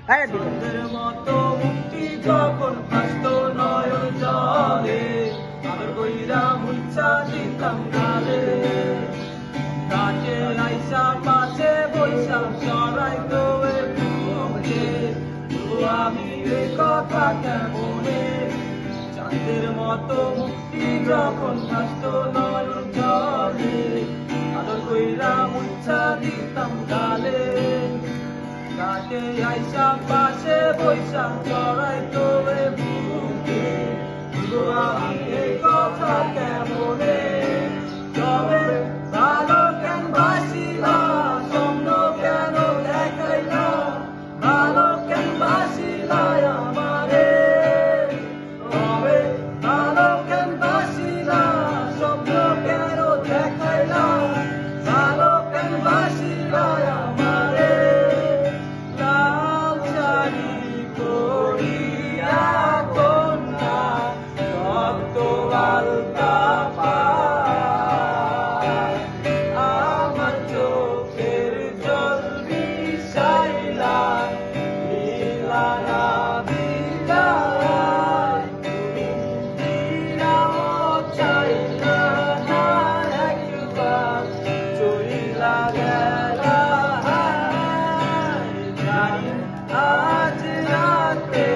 চন্দ্রের মতো মুক্তি যখন ভাসতো নয়ন জলে, আদর কইরা মুচ্ছা দিতাম গালে। কাছে আইসা পাশে বৈশা চড়াইতো এ বুকে, আমি এ কথা কেমনে। চাঁদের মতো মুক্তি যখন ভাসতো নয়ন জলে, আদর কইরা মুচ্ছা দিতাম গালে। কাছে আইসা পাশে বৈশা চড়াইতো এ বুকে, আমি এ কথা কেমনে। তবে ভালো কেন বাসিলা, স্বপ্ন কেন দেখাইলা, ভালো কেন বাসিলা আমারে। তবে ভালো কেন বাসিলা, স্বপ্ন কেন দেখাইলা, ভালো কেন বাসিলা আমারে। লাল শাড়ি পরিয়া কন্যা রক্ত আলতা পায়, আমার চোখের জল বিষাইলা দিলা না দিলাই। তুমি দিলাও চাইলা না একবার, চইলা গেলা। জানি আজ রাতে